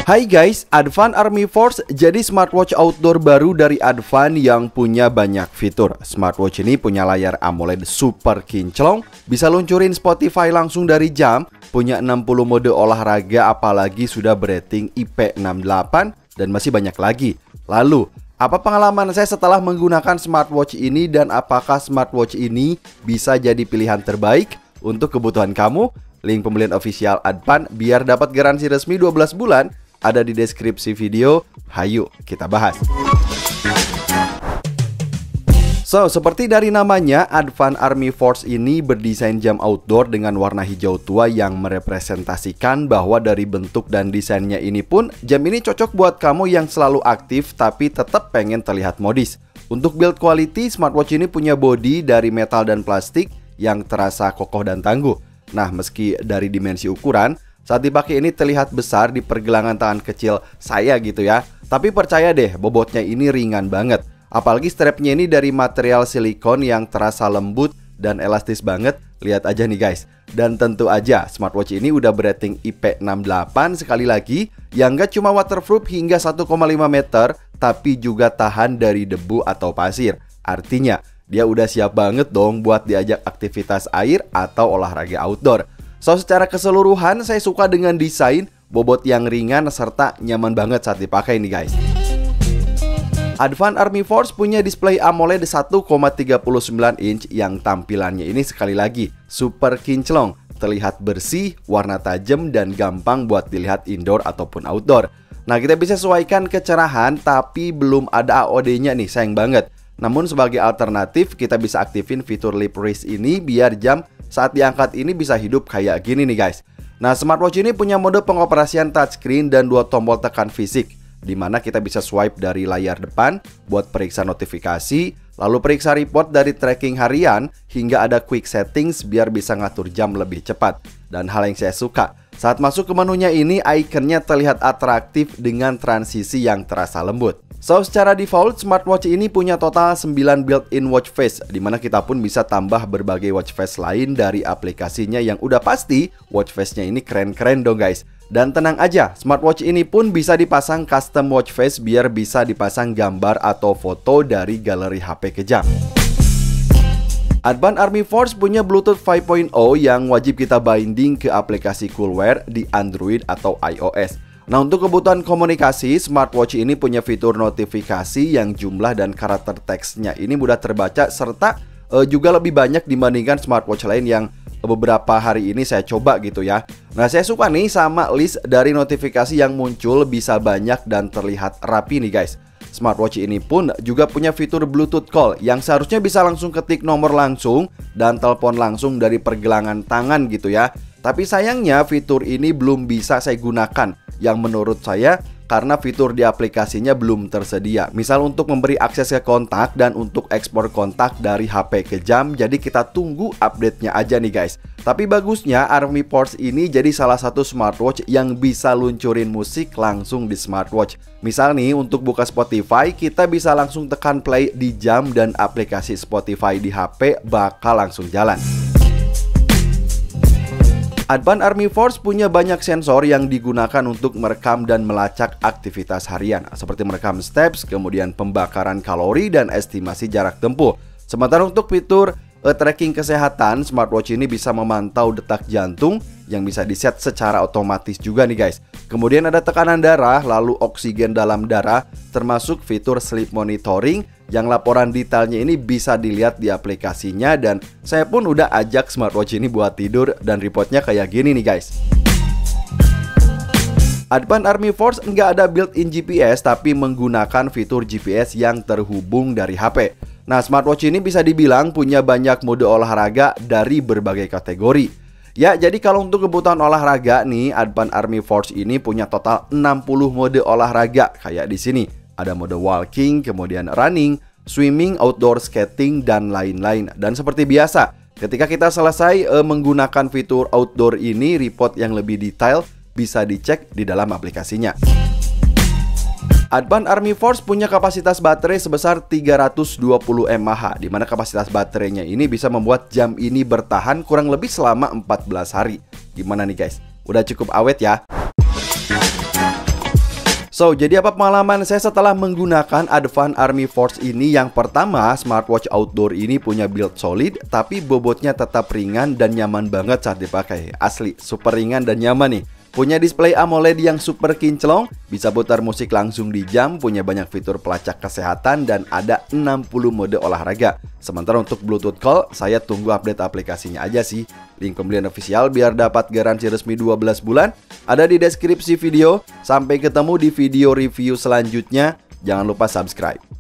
Hai guys, Advan Army Force jadi smartwatch outdoor baru dari Advan yang punya banyak fitur. Smartwatch ini punya layar AMOLED super kinclong, bisa luncurin Spotify langsung dari jam, punya 60 mode olahraga apalagi sudah berating IP68, dan masih banyak lagi. Lalu, apa pengalaman saya setelah menggunakan smartwatch ini dan apakah smartwatch ini bisa jadi pilihan terbaik untuk kebutuhan kamu? Link pembelian official Advan biar dapat garansi resmi 12 bulan ada di deskripsi video. Hayu kita bahas. So, seperti dari namanya, Advan Army Force ini berdesain jam outdoor dengan warna hijau tua yang merepresentasikan bahwa dari bentuk dan desainnya ini pun, jam ini cocok buat kamu yang selalu aktif tapi tetap pengen terlihat modis. Untuk build quality, smartwatch ini punya bodi dari metal dan plastik yang terasa kokoh dan tangguh. Nah, meski dari dimensi ukuran, saat dipakai ini terlihat besar di pergelangan tangan kecil saya gitu ya. Tapi percaya deh, bobotnya ini ringan banget. Apalagi strapnya ini dari material silikon yang terasa lembut dan elastis banget. Lihat aja nih guys. Dan tentu aja smartwatch ini udah berating IP68 sekali lagi, yang gak cuma waterproof hingga 1,5 meter, tapi juga tahan dari debu atau pasir. Artinya, dia udah siap banget dong buat diajak aktivitas air atau olahraga outdoor. So, secara keseluruhan saya suka dengan desain, bobot yang ringan, serta nyaman banget saat dipakai nih guys. Advan Army Force punya display AMOLED 1,39 inch yang tampilannya ini sekali lagi super kinclong, terlihat bersih, warna tajam, dan gampang buat dilihat indoor ataupun outdoor. Nah, kita bisa sesuaikan kecerahan, tapi belum ada AOD-nya nih, sayang banget. Namun sebagai alternatif, kita bisa aktifin fitur lip raise ini biar jam saat diangkat ini bisa hidup kayak gini nih guys. Nah, smartwatch ini punya mode pengoperasian touchscreen dan 2 tombol tekan fisik, dimana kita bisa swipe dari layar depan buat periksa notifikasi, lalu periksa report dari tracking harian, hingga ada quick settings biar bisa ngatur jam lebih cepat. Dan hal yang saya suka, saat masuk ke menunya ini, ikonnya terlihat atraktif dengan transisi yang terasa lembut. So, secara default, smartwatch ini punya total 9 built-in watch face, dimana kita pun bisa tambah berbagai watch face lain dari aplikasinya yang udah pasti watch face-nya ini keren-keren dong guys. Dan tenang aja, smartwatch ini pun bisa dipasang custom watch face biar bisa dipasang gambar atau foto dari galeri HP kejam. Advan Army Force punya Bluetooth 5.0 yang wajib kita binding ke aplikasi Coolwear di Android atau iOS. Nah, untuk kebutuhan komunikasi, smartwatch ini punya fitur notifikasi yang jumlah dan karakter teksnya ini mudah terbaca, serta juga lebih banyak dibandingkan smartwatch lain yang beberapa hari ini saya coba gitu ya. Nah, saya suka nih sama list dari notifikasi yang muncul, bisa banyak dan terlihat rapi nih guys. Smartwatch ini pun juga punya fitur Bluetooth Call yang seharusnya bisa langsung ketik nomor langsung dan telepon langsung dari pergelangan tangan gitu ya. Tapi sayangnya fitur ini belum bisa saya gunakan, yang menurut saya karena fitur di aplikasinya belum tersedia. Misal untuk memberi akses ke kontak dan untuk ekspor kontak dari HP ke jam. Jadi kita tunggu update-nya aja nih guys. Tapi bagusnya Army Force ini jadi salah satu smartwatch yang bisa luncurin musik langsung di smartwatch. Misal nih untuk buka Spotify, kita bisa langsung tekan play di jam dan aplikasi Spotify di HP bakal langsung jalan. Advan Army Force punya banyak sensor yang digunakan untuk merekam dan melacak aktivitas harian, seperti merekam steps, kemudian pembakaran kalori, dan estimasi jarak tempuh. Sementara untuk fitur tracking kesehatan, smartwatch ini bisa memantau detak jantung yang bisa diset secara otomatis juga nih guys. Kemudian ada tekanan darah, lalu oksigen dalam darah, termasuk fitur sleep monitoring yang laporan detailnya ini bisa dilihat di aplikasinya. Dan saya pun udah ajak smartwatch ini buat tidur dan reportnya kayak gini nih guys. Advan Army Force nggak ada built-in GPS tapi menggunakan fitur GPS yang terhubung dari HP. Nah, smartwatch ini bisa dibilang punya banyak mode olahraga dari berbagai kategori. Ya, jadi kalau untuk kebutuhan olahraga nih, Advan Army Force ini punya total 60 mode olahraga kayak di sini. Ada mode walking, kemudian running, swimming, outdoor skating, dan lain-lain. Dan seperti biasa, ketika kita selesai menggunakan fitur outdoor ini, report yang lebih detail bisa dicek di dalam aplikasinya. Advan Army Force punya kapasitas baterai sebesar 320 mAh, di mana kapasitas baterainya ini bisa membuat jam ini bertahan kurang lebih selama 14 hari. Gimana nih guys? Udah cukup awet ya? So, jadi apa pengalaman saya setelah menggunakan Advan Army Force ini? Yang pertama, smartwatch outdoor ini punya build solid, tapi bobotnya tetap ringan dan nyaman banget saat dipakai. Asli, super ringan dan nyaman nih. Punya display AMOLED yang super kinclong, bisa putar musik langsung di jam, punya banyak fitur pelacak kesehatan, dan ada 60 mode olahraga. Sementara untuk Bluetooth call, saya tunggu update aplikasinya aja sih. Link pembelian official biar dapat garansi resmi 12 bulan ada di deskripsi video. Sampai ketemu di video review selanjutnya. Jangan lupa subscribe.